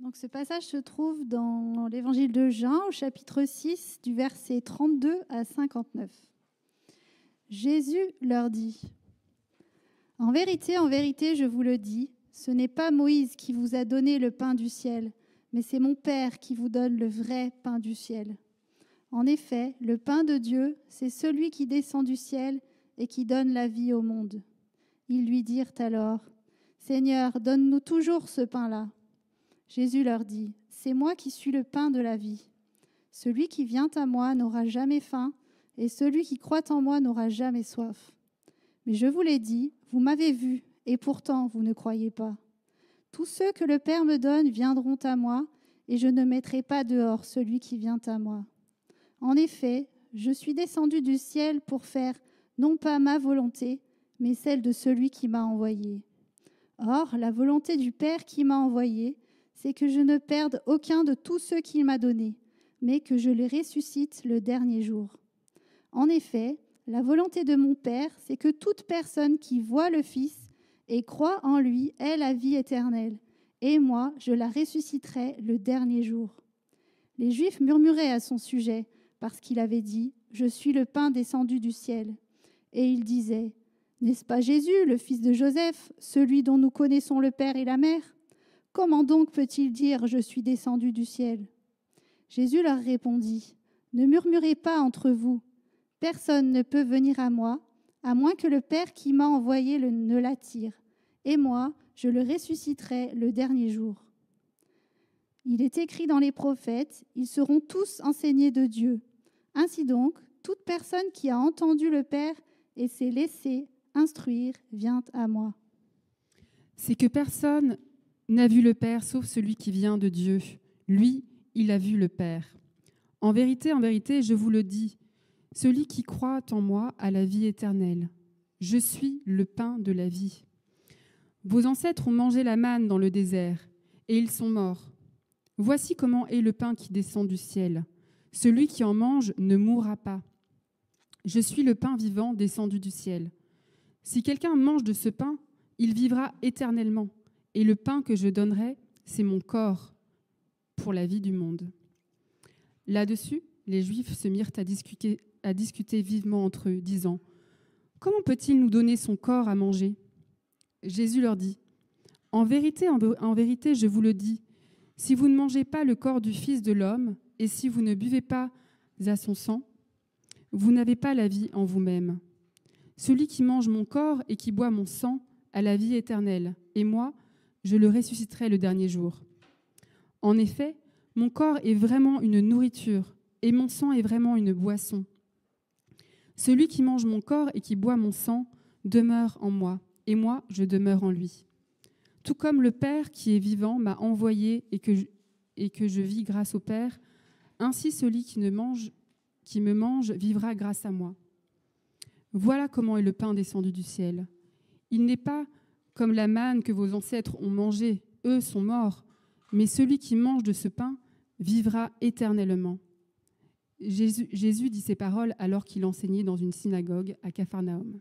Donc ce passage se trouve dans l'évangile de Jean, au chapitre 6, du verset 32 à 59. Jésus leur dit : « en vérité, je vous le dis, ce n'est pas Moïse qui vous a donné le pain du ciel, mais c'est mon Père qui vous donne le vrai pain du ciel. En effet, le pain de Dieu, c'est celui qui descend du ciel et qui donne la vie au monde. » Ils lui dirent alors : « Seigneur, donne-nous toujours ce pain-là. » Jésus leur dit : « C'est moi qui suis le pain de la vie. Celui qui vient à moi n'aura jamais faim, et celui qui croit en moi n'aura jamais soif. Mais je vous l'ai dit, vous m'avez vu, et pourtant vous ne croyez pas. Tous ceux que le Père me donne viendront à moi, et je ne mettrai pas dehors celui qui vient à moi. En effet, je suis descendu du ciel pour faire non pas ma volonté, mais celle de celui qui m'a envoyé. Or, la volonté du Père qui m'a envoyé, c'est que je ne perde aucun de tous ceux qu'il m'a donnés, mais que je les ressuscite le dernier jour. En effet, la volonté de mon Père, c'est que toute personne qui voit le Fils et croit en lui ait la vie éternelle, et moi, je la ressusciterai le dernier jour. » Les Juifs murmuraient à son sujet, parce qu'il avait dit : « Je suis le pain descendu du ciel. » Et ils disaient : « N'est-ce pas Jésus, le fils de Joseph, celui dont nous connaissons le père et la mère ? Comment donc peut-il dire : Je suis descendu du ciel ? » Jésus leur répondit : « Ne murmurez pas entre vous. Personne ne peut venir à moi, à moins que le Père qui m'a envoyé ne l'attire. Et moi, je le ressusciterai le dernier jour. Il est écrit dans les prophètes, ils seront tous enseignés de Dieu. Ainsi donc, toute personne qui a entendu le Père et s'est laissé instruire vient à moi. » C'est que personne n'a vu le Père sauf celui qui vient de Dieu. Lui, il a vu le Père. En vérité, je vous le dis, celui qui croit en moi a la vie éternelle. Je suis le pain de la vie. Vos ancêtres ont mangé la manne dans le désert, et ils sont morts. Voici comment est le pain qui descend du ciel. Celui qui en mange ne mourra pas. Je suis le pain vivant descendu du ciel. Si quelqu'un mange de ce pain, il vivra éternellement. Et le pain que je donnerai, c'est mon corps pour la vie du monde. » Là-dessus, les Juifs se mirent à discuter vivement entre eux, disant : « Comment peut-il nous donner son corps à manger ?» Jésus leur dit : « en vérité, je vous le dis, si vous ne mangez pas le corps du Fils de l'homme, et si vous ne buvez pas à son sang, vous n'avez pas la vie en vous-même. Celui qui mange mon corps et qui boit mon sang a la vie éternelle, et moi, je le ressusciterai le dernier jour. En effet, mon corps est vraiment une nourriture, et mon sang est vraiment une boisson. Celui qui mange mon corps et qui boit mon sang demeure en moi, et moi, je demeure en lui. Tout comme le Père qui est vivant m'a envoyé et que je vis grâce au Père, ainsi celui qui me mange vivra grâce à moi. Voilà comment est le pain descendu du ciel. Il n'est pas comme la manne que vos ancêtres ont mangée, eux sont morts, mais celui qui mange de ce pain vivra éternellement. » Jésus dit ces paroles alors qu'il enseignait dans une synagogue à Capharnaüm.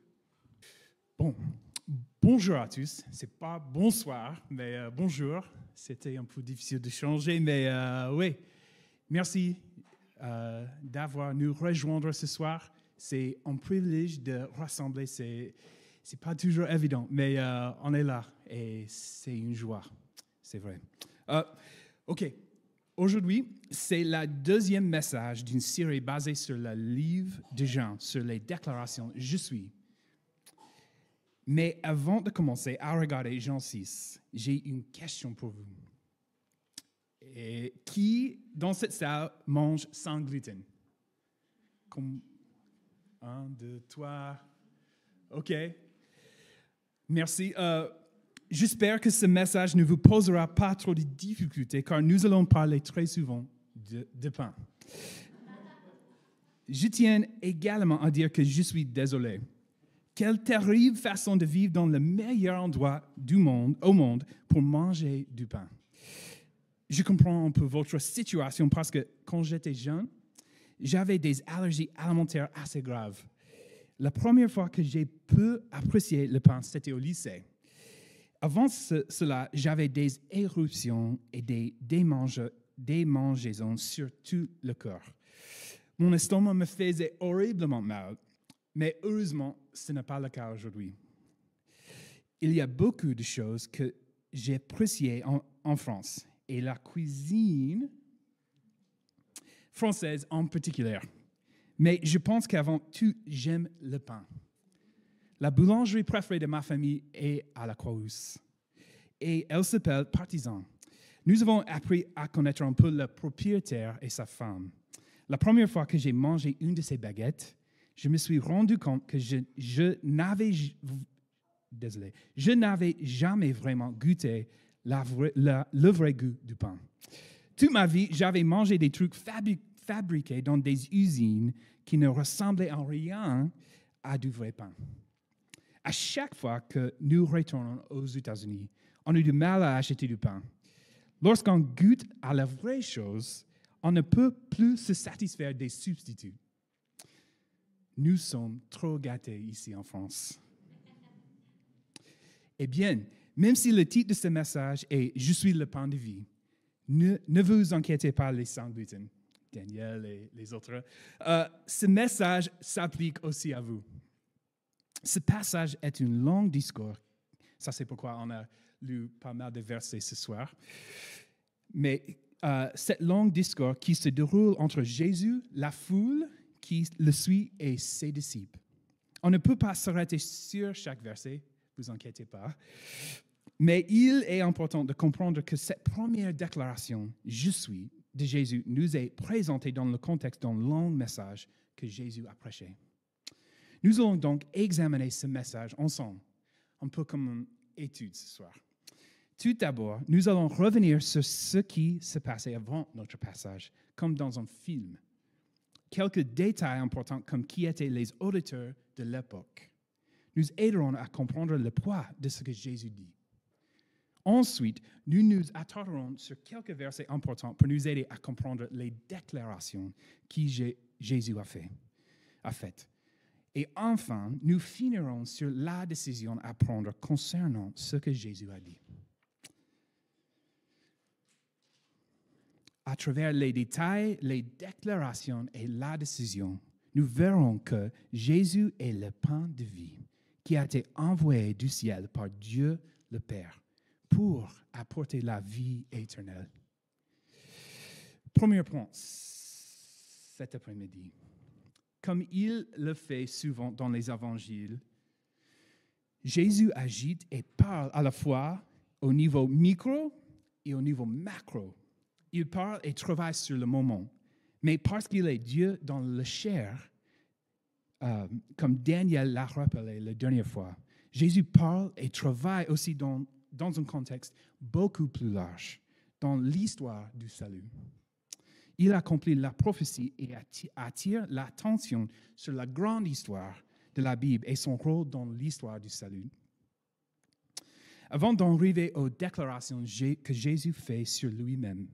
Bonjour à tous. C'est pas bonsoir, mais bonjour. C'était un peu difficile de changer, mais oui. Merci d'avoir nous rejoindre ce soir. C'est un privilège de rassembler. C'est pas toujours évident, mais on est là et c'est une joie. C'est vrai. OK. Aujourd'hui, c'est le deuxième message d'une série basée sur le livre de Jean, sur les déclarations « Je suis ». Mais avant de commencer à regarder Jean 6, j'ai une question pour vous. Et qui, dans cette salle, mange sans gluten? Comme 1, 2, 3. OK. Merci. J'espère que ce message ne vous posera pas trop de difficultés, car nous allons parler très souvent de pain. Je tiens également à dire que je suis désolé. Quelle terrible façon de vivre dans le meilleur endroit au monde pour manger du pain. Je comprends un peu votre situation parce que quand j'étais jeune, j'avais des allergies alimentaires assez graves. La première fois que j'ai pu apprécier le pain, c'était au lycée. Avant cela, j'avais des éruptions et des démangeaisons sur tout le corps. Mon estomac me faisait horriblement mal, mais heureusement, ce n'est pas le cas aujourd'hui. Il y a beaucoup de choses que j'appréciais en France, et la cuisine française en particulier. Mais je pense qu'avant tout, j'aime le pain. La boulangerie préférée de ma famille est à la Croix-Rousse, et elle s'appelle Partisan. Nous avons appris à connaître un peu le propriétaire et sa femme. La première fois que j'ai mangé une de ces baguettes, je me suis rendu compte que je n'avais jamais vraiment goûté le vrai goût du pain. Toute ma vie, j'avais mangé des trucs fabriqués dans des usines qui ne ressemblaient en rien à du vrai pain. À chaque fois que nous retournons aux États-Unis, on a du mal à acheter du pain. Lorsqu'on goûte à la vraie chose, on ne peut plus se satisfaire des substituts. Nous sommes trop gâtés ici en France. Eh bien, même si le titre de ce message est « Je suis le pain de vie », ne vous inquiétez pas les sans gluten, Daniel et les autres. Ce message s'applique aussi à vous. Ce passage est un long discours. Ça, c'est pourquoi on a lu pas mal de versets ce soir. Mais cet long discours qui se déroule entre Jésus, la foule qui le suit et ses disciples. On ne peut pas s'arrêter sur chaque verset, ne vous inquiétez pas. Mais il est important de comprendre que cette première déclaration, « Je suis », de Jésus, nous est présentée dans le contexte d'un long message que Jésus a prêché. Nous allons donc examiner ce message ensemble, un peu comme une étude ce soir. Tout d'abord, nous allons revenir sur ce qui se passait avant notre passage, comme dans un film. Quelques détails importants comme qui étaient les auditeurs de l'époque nous aideront à comprendre le poids de ce que Jésus dit. Ensuite, nous nous attarderons sur quelques versets importants pour nous aider à comprendre les déclarations que Jésus a faites. Et enfin, nous finirons sur la décision à prendre concernant ce que Jésus a dit. À travers les détails, les déclarations et la décision, nous verrons que Jésus est le pain de vie qui a été envoyé du ciel par Dieu le Père pour apporter la vie éternelle. Premier point, cet après-midi. Comme il le fait souvent dans les évangiles, Jésus agit et parle à la fois au niveau micro et au niveau macro. Il parle et travaille sur le moment. Mais parce qu'il est Dieu dans la chair, comme Daniel l'a rappelé la dernière fois, Jésus parle et travaille aussi dans un contexte beaucoup plus large, dans l'histoire du salut. Il accomplit la prophétie et attire l'attention sur la grande histoire de la Bible et son rôle dans l'histoire du salut. Avant d'en arriver aux déclarations que Jésus fait sur lui-même,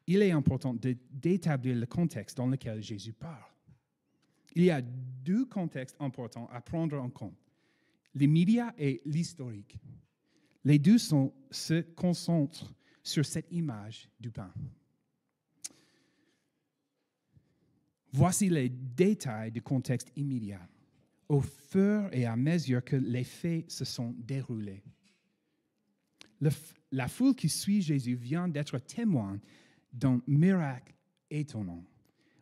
il est important d'établir le contexte dans lequel Jésus parle. Il y a deux contextes importants à prendre en compte, l'immédiat et l'historique. Les deux se concentrent sur cette image du pain. Voici les détails du contexte immédiat, au fur et à mesure que les faits se sont déroulés. La foule qui suit Jésus vient d'être témoin d'un miracle étonnant.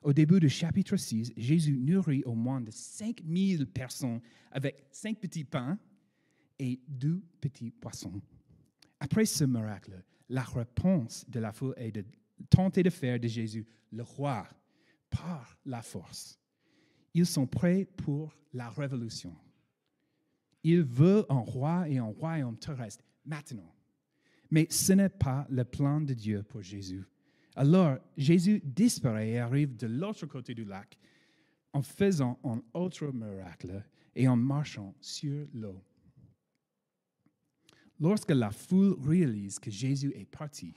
Au début du chapitre 6, Jésus nourrit au moins de 5000 personnes avec 5 petits pains et 2 petits poissons. Après ce miracle, la réponse de la foule est de tenter de faire de Jésus le roi par la force. Ils sont prêts pour la révolution. Ils veulent un roi et un royaume terrestre maintenant. Mais ce n'est pas le plan de Dieu pour Jésus. Alors, Jésus disparaît et arrive de l'autre côté du lac en faisant un autre miracle et en marchant sur l'eau. Lorsque la foule réalise que Jésus est parti,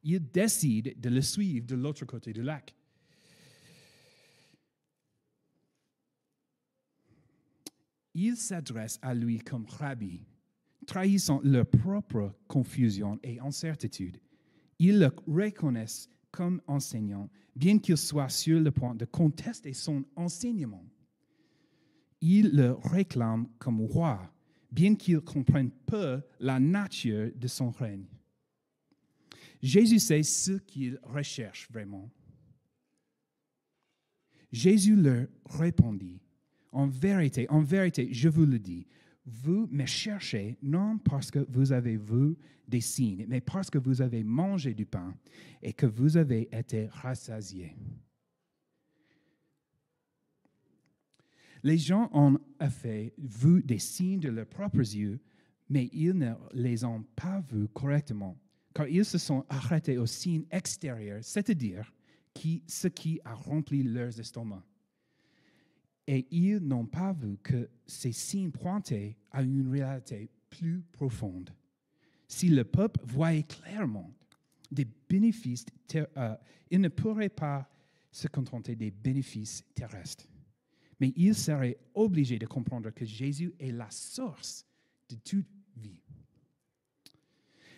ils décident de le suivre de l'autre côté du lac. Ils s'adressent à lui comme rabbi, trahissant leur propre confusion et incertitude. Ils le reconnaissent comme enseignant, bien qu'il soit sur le point de contester son enseignement. Ils le réclament comme roi, bien qu'ils comprennent peu la nature de son règne. Jésus sait ce qu'ils recherchent vraiment. Jésus leur répondit, en vérité, je vous le dis, vous me cherchez non parce que vous avez vu des signes, mais parce que vous avez mangé du pain et que vous avez été rassasiés. Les gens ont en fait vu des signes de leurs propres yeux, mais ils ne les ont pas vus correctement, car ils se sont arrêtés aux signes extérieurs, c'est-à-dire ce qui a rempli leurs estomacs. Et ils n'ont pas vu que ces signes pointaient à une réalité plus profonde. Si le peuple voyait clairement des bénéfices, il ne pourrait pas se contenter des bénéfices terrestres. Mais il serait obligé de comprendre que Jésus est la source de toute vie.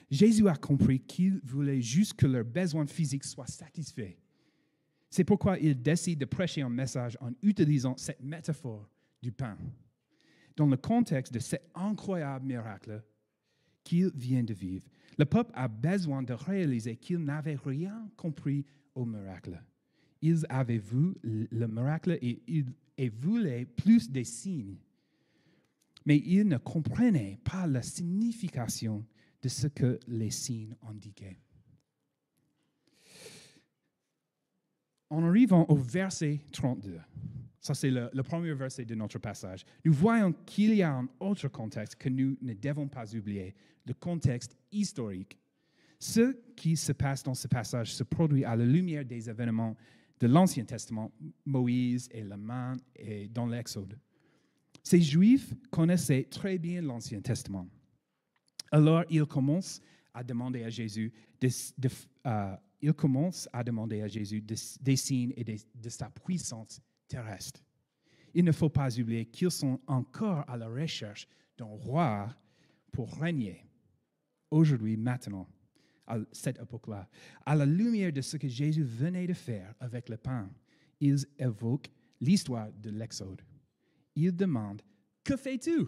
Jésus a compris qu'il voulait juste que leurs besoins physiques soient satisfaits. C'est pourquoi il décide de prêcher un message en utilisant cette métaphore du pain. Dans le contexte de cet incroyable miracle qu'il vient de vivre, le peuple a besoin de réaliser qu'ils n'avaient rien compris au miracle. Ils avaient vu le miracle et voulaient plus des signes. Mais ils ne comprenaient pas la signification de ce que les signes indiquaient. En arrivant au verset 32, ça c'est le premier verset de notre passage, nous voyons qu'il y a un autre contexte que nous ne devons pas oublier, le contexte historique. Ce qui se passe dans ce passage se produit à la lumière des événements de l'Ancien Testament, Moïse et la manne et dans l'Exode. Ces Juifs connaissaient très bien l'Ancien Testament. Alors ils commencent à demander à Jésus des signes et de sa puissance terrestre. Il ne faut pas oublier qu'ils sont encore à la recherche d'un roi pour régner, aujourd'hui, maintenant, à cette époque-là. À la lumière de ce que Jésus venait de faire avec le pain, ils évoquent l'histoire de l'Exode. Ils demandent, « Que fais-tu »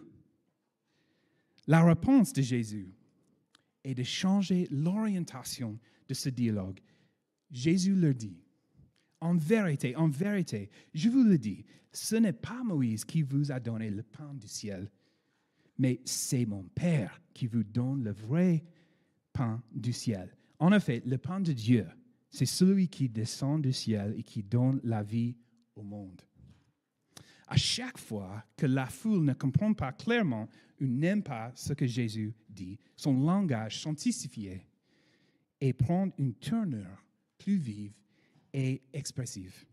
La réponse de Jésus est de changer l'orientation de ce dialogue. Jésus leur dit, en vérité, je vous le dis, ce n'est pas Moïse qui vous a donné le pain du ciel, mais c'est mon Père qui vous donne le vrai pain du ciel. En effet, le pain de Dieu, c'est celui qui descend du ciel et qui donne la vie au monde. À chaque fois que la foule ne comprend pas clairement ou n'aime pas ce que Jésus dit, son langage s'intensifie et prend une tournure plus vive et expressive.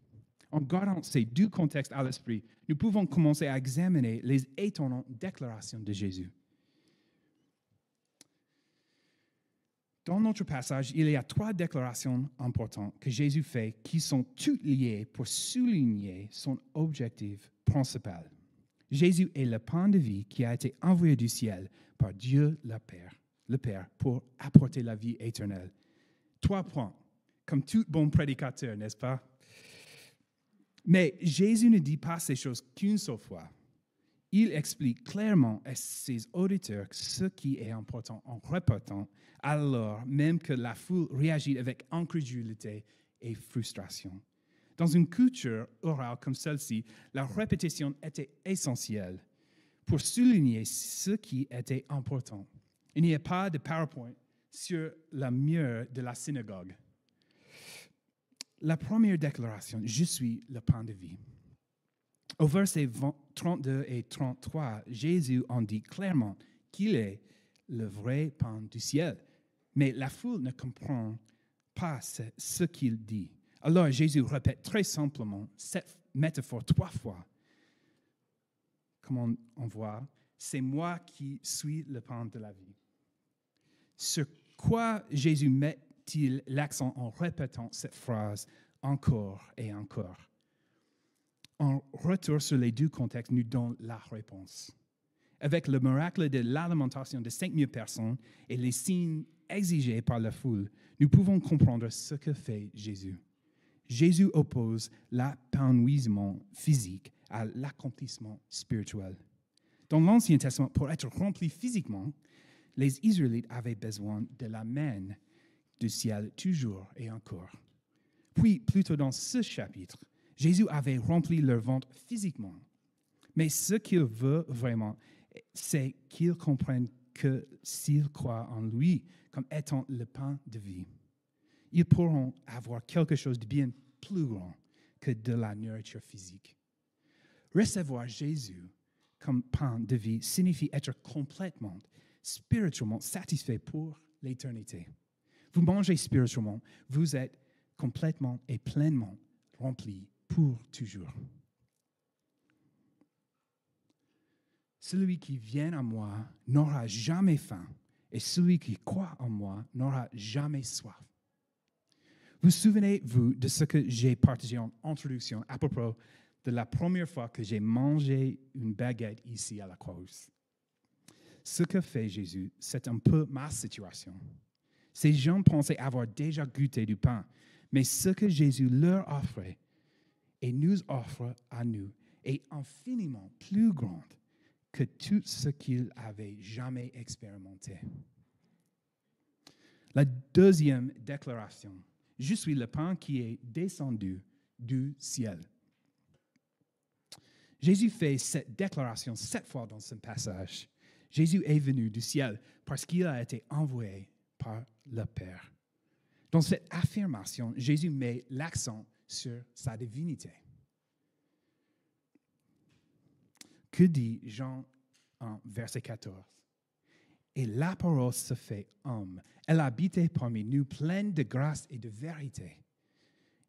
En gardant ces deux contextes à l'esprit, nous pouvons commencer à examiner les étonnantes déclarations de Jésus. Dans notre passage, il y a 3 déclarations importantes que Jésus fait qui sont toutes liées pour souligner son objectif principal. Jésus est le pain de vie qui a été envoyé du ciel par Dieu le Père, pour apporter la vie éternelle. 3 points, comme tout bon prédicateur, n'est-ce pas? Mais Jésus ne dit pas ces choses qu'une seule fois. Il explique clairement à ses auditeurs ce qui est important en répétant, alors même que la foule réagit avec incrédulité et frustration. Dans une culture orale comme celle-ci, la répétition était essentielle pour souligner ce qui était important. Il n'y a pas de PowerPoint sur le mur de la synagogue. La première déclaration, « Je suis le pain de vie ». Au verset 32 et 33, Jésus en dit clairement qu'il est le vrai pain du ciel. Mais la foule ne comprend pas ce qu'il dit. Alors Jésus répète très simplement cette métaphore 3 fois. Comme on voit, c'est moi qui suis le pain de la vie. Sur quoi Jésus met-il l'accent en répétant cette phrase encore et encore? En retour sur les 2 contextes, nous donne la réponse. avec le miracle de l'alimentation de 5 000 personnes et les signes exigés par la foule, nous pouvons comprendre ce que fait Jésus. Jésus oppose l'épanouissement physique à l'accomplissement spirituel. Dans l'Ancien Testament, pour être remplis physiquement, les Israélites avaient besoin de la manne du ciel toujours et encore. Puis, plus tôt dans ce chapitre, Jésus avait rempli leur ventre physiquement. Mais ce qu'il veut vraiment, c'est qu'ils comprennent que s'ils croient en lui comme étant le pain de vie, ils pourront avoir quelque chose de bien plus grand que de la nourriture physique. Recevoir Jésus comme pain de vie signifie être complètement, spirituellement satisfait pour l'éternité. Vous mangez spirituellement, vous êtes complètement et pleinement rempli pour toujours. Celui qui vient à moi n'aura jamais faim, et celui qui croit en moi n'aura jamais soif. Vous souvenez-vous de ce que j'ai partagé en introduction à propos de la première fois que j'ai mangé une baguette ici à la Croix? Ce que fait Jésus, c'est un peu ma situation. Ces gens pensaient avoir déjà goûté du pain, mais ce que Jésus leur offrait et nous offre à nous est infiniment plus grand que tout ce qu'ils avaient jamais expérimenté. La deuxième déclaration, je suis le pain qui est descendu du ciel. Jésus fait cette déclaration 7 fois dans ce passage. Jésus est venu du ciel parce qu'il a été envoyé par le Père. Dans cette affirmation, Jésus met l'accent sur sa divinité. Que dit Jean 1, verset 14? Et la parole se fait homme. Elle habitait parmi nous, pleine de grâce et de vérité.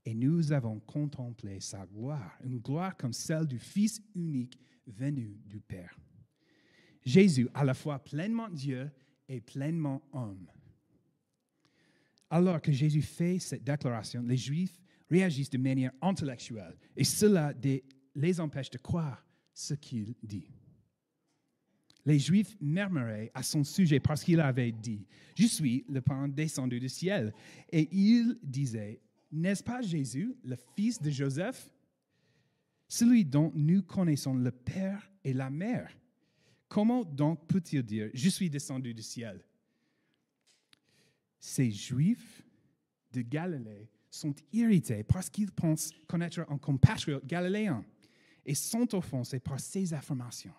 Et nous avons contemplé sa gloire, une gloire comme celle du Fils unique venu du Père. Jésus, à la fois pleinement Dieu et pleinement homme. Alors que Jésus fait cette déclaration, les Juifs réagissent de manière intellectuelle et cela les empêche de croire ce qu'il dit. Les Juifs murmuraient à son sujet parce qu'il avait dit « Je suis le pain descendu du ciel ». Et ils disaient « N'est-ce pas Jésus, le fils de Joseph, celui dont nous connaissons le père et la mère? Comment donc peut-il dire « Je suis descendu du ciel » ?» Ces Juifs de Galilée sont irrités parce qu'ils pensent connaître un compatriote galiléen et sont offensés par ces affirmations.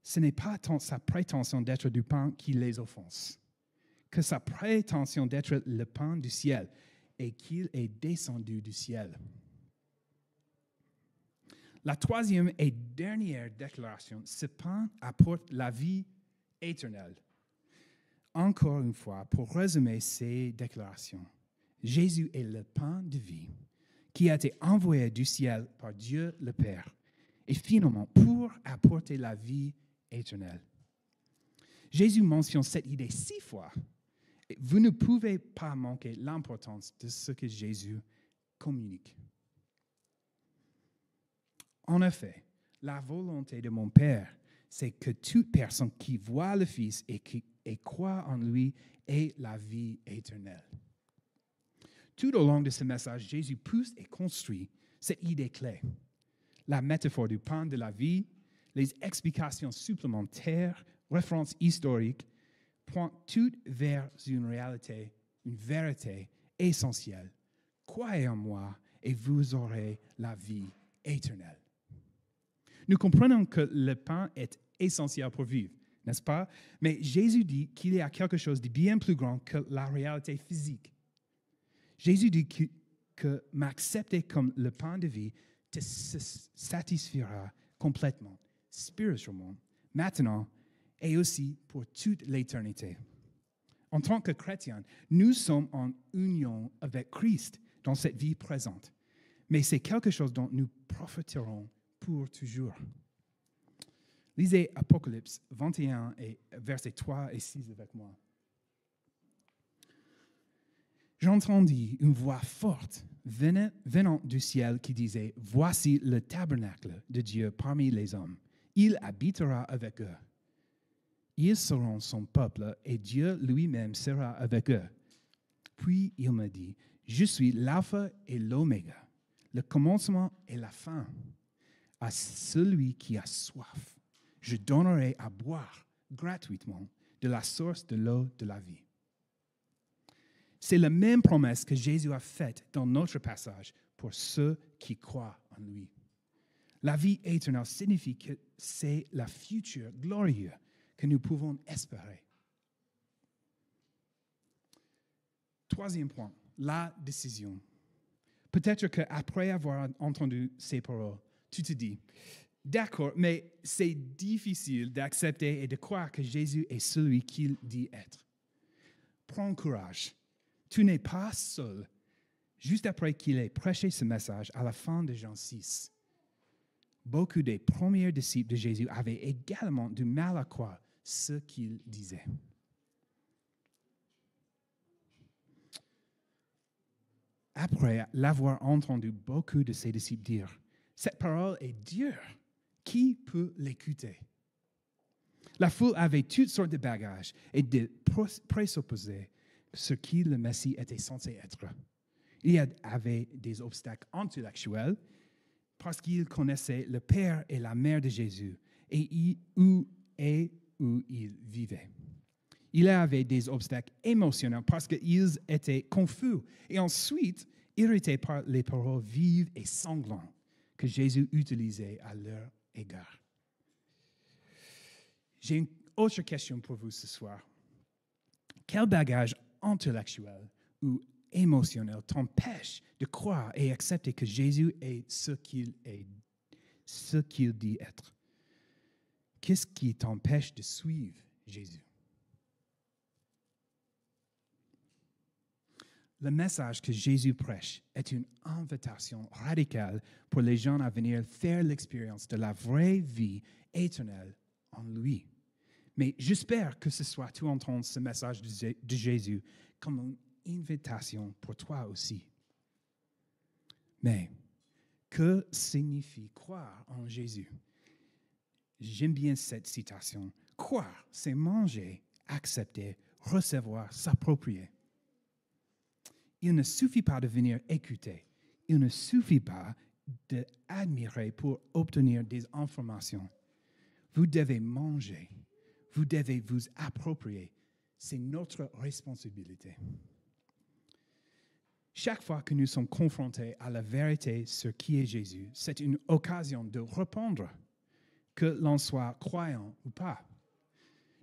Ce n'est pas tant sa prétention d'être du pain qui les offense, que sa prétention d'être le pain du ciel et qu'il est descendu du ciel. La troisième et dernière déclaration, ce pain apporte la vie éternelle. Encore une fois, pour résumer ces déclarations, Jésus est le pain de vie qui a été envoyé du ciel par Dieu le Père et finalement pour apporter la vie éternelle. Jésus mentionne cette idée 6 fois. Vous ne pouvez pas manquer l'importance de ce que Jésus communique. En effet, la volonté de mon Père, c'est que toute personne qui voit le Fils et croit en lui ait la vie éternelle. Tout au long de ce message, Jésus pousse et construit cette idée clé. La métaphore du pain de la vie, les explications supplémentaires, références historiques, pointent toutes vers une réalité, une vérité essentielle. Croyez en moi et vous aurez la vie éternelle. Nous comprenons que le pain est essentiel pour vivre, n'est-ce pas? Mais Jésus dit qu'il y a quelque chose de bien plus grand que la réalité physique. Jésus dit que m'accepter comme le pain de vie te satisfera complètement, spirituellement, maintenant et aussi pour toute l'éternité. En tant que chrétiens, nous sommes en union avec Christ dans cette vie présente, mais c'est quelque chose dont nous profiterons pour toujours. Lisez Apocalypse 21, et versets 3 et 6 avec moi. J'entendis une voix forte venant du ciel qui disait « Voici le tabernacle de Dieu parmi les hommes. Il habitera avec eux. Ils seront son peuple et Dieu lui-même sera avec eux. Puis il me dit, je suis l'alpha et l'oméga, le commencement et la fin. À celui qui a soif, je donnerai à boire gratuitement de la source de l'eau de la vie. C'est la même promesse que Jésus a faite dans notre passage pour ceux qui croient en lui. La vie éternelle signifie que c'est le futur glorieux que nous pouvons espérer. Troisième point, la décision. Peut-être qu'après avoir entendu ces paroles, tu te dis, d'accord, mais c'est difficile d'accepter et de croire que Jésus est celui qu'il dit être. Prends courage. Tu n'es pas seul. Juste après qu'il ait prêché ce message à la fin de Jean 6, beaucoup des premiers disciples de Jésus avaient également du mal à croire ce qu'il disait. Après l'avoir entendu beaucoup de ses disciples dire, cette parole est dure, qui peut l'écouter? La foule avait toutes sortes de bagages et de présupposés sur qui le Messie était censé être. Il y avait des obstacles intellectuels parce qu'il connaissait le père et la mère de Jésus et où il vivait. Il y avait des obstacles émotionnels parce qu'ils étaient confus et ensuite irrités par les paroles vives et sanglantes que Jésus utilisait à leur égard. J'ai une autre question pour vous ce soir. Quel bagage intellectuel ou émotionnel t'empêche de croire et accepter que Jésus est ce qu'il dit être? Qu'est-ce qui t'empêche de suivre Jésus? Le message que Jésus prêche est une invitation radicale pour les gens à venir faire l'expérience de la vraie vie éternelle en lui. Mais j'espère que ce soit tu entends ce message de Jésus comme une invitation pour toi aussi. Mais que signifie croire en Jésus? J'aime bien cette citation. Croire, c'est manger, accepter, recevoir, s'approprier. Il ne suffit pas de venir écouter. Il ne suffit pas d'admirer pour obtenir des informations. Vous devez manger. Vous devez vous approprier. C'est notre responsabilité. Chaque fois que nous sommes confrontés à la vérité sur qui est Jésus, c'est une occasion de répondre, que l'on soit croyant ou pas.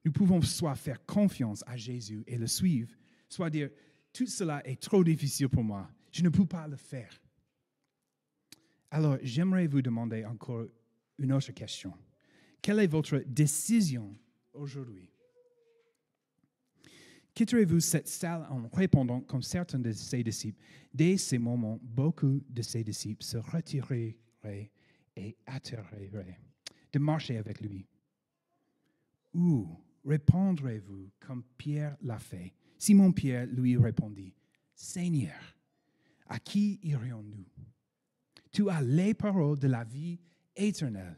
Nous pouvons soit faire confiance à Jésus et le suivre, soit dire tout cela est trop difficile pour moi. Je ne peux pas le faire. Alors, j'aimerais vous demander encore une autre question. Quelle est votre décision aujourd'hui? Quitterez-vous cette salle en répondant comme certains de ses disciples? Dès ces moments, beaucoup de ses disciples se retireraient et hâteraient de marcher avec lui. Ou répondrez-vous comme Pierre l'a fait? Simon-Pierre lui répondit, « Seigneur, à qui irions-nous? Tu as les paroles de la vie éternelle.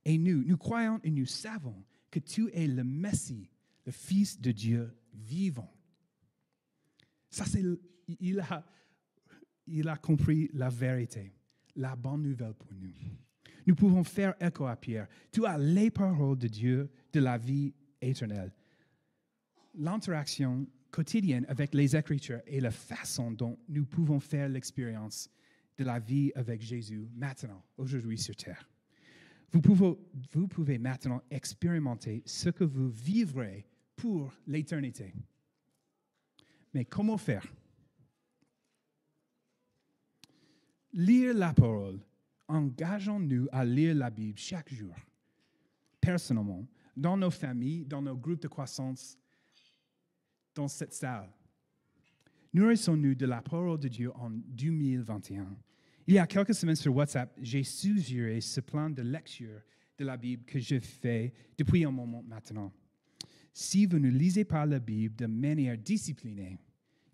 Et nous croyons et nous savons que tu es le Messie, le Fils de Dieu vivant. » Ça, il a compris la vérité, la bonne nouvelle pour nous. Nous pouvons faire écho à Pierre. Tu as les paroles de Dieu, de la vie éternelle. L'interaction quotidienne avec les Écritures est la façon dont nous pouvons faire l'expérience de la vie avec Jésus maintenant, aujourd'hui sur terre. Vous pouvez maintenant expérimenter ce que vous vivrez pour l'éternité. Mais comment faire? Lire la parole. Engageons-nous à lire la Bible chaque jour. Personnellement, dans nos familles, dans nos groupes de croissance, dans cette salle. Nourrissons-nous de la parole de Dieu en 2021. Il y a quelques semaines sur WhatsApp, j'ai suggéré ce plan de lecture de la Bible que je fais depuis un moment maintenant. Si vous ne lisez pas la Bible de manière disciplinée,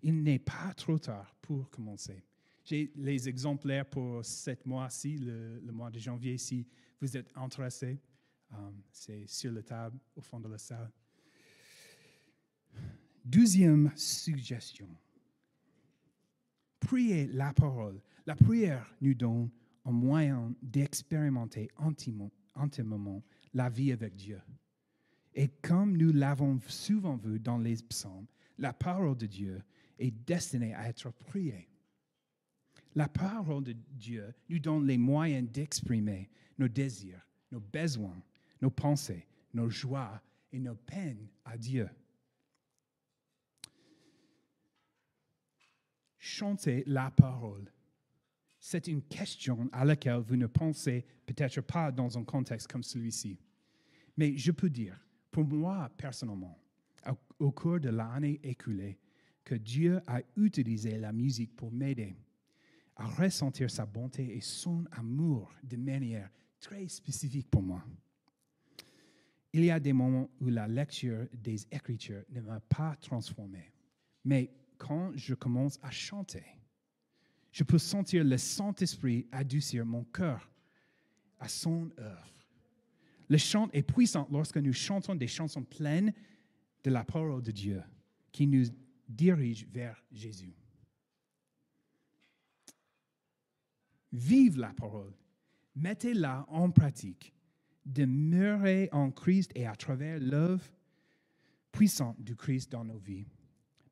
il n'est pas trop tard pour commencer. J'ai les exemplaires pour ce mois-ci, le mois de janvier, si vous êtes intéressés. C'est sur la table, au fond de la salle. Deuxième suggestion. Priez la parole. La prière nous donne un moyen d'expérimenter intimement la vie avec Dieu. Et comme nous l'avons souvent vu dans les psaumes, la parole de Dieu est destinée à être priée. La parole de Dieu nous donne les moyens d'exprimer nos désirs, nos besoins, nos pensées, nos joies et nos peines à Dieu. Chantez la parole. C'est une question à laquelle vous ne pensez peut-être pas dans un contexte comme celui-ci. Mais je peux dire, pour moi personnellement, au cours de l'année écoulée, que Dieu a utilisé la musique pour m'aider à ressentir sa bonté et son amour de manière très spécifique pour moi. Il y a des moments où la lecture des Écritures ne m'a pas transformé. Mais quand je commence à chanter, je peux sentir le Saint-Esprit adoucir mon cœur à son œuvre. Le chant est puissant lorsque nous chantons des chansons pleines de la parole de Dieu qui nous dirige vers Jésus. Vive la parole. Mettez-la en pratique. Demeurez en Christ et à travers l'œuvre puissante du Christ dans nos vies.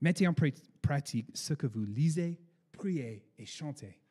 Mettez en pratique ce que vous lisez, priez et chantez.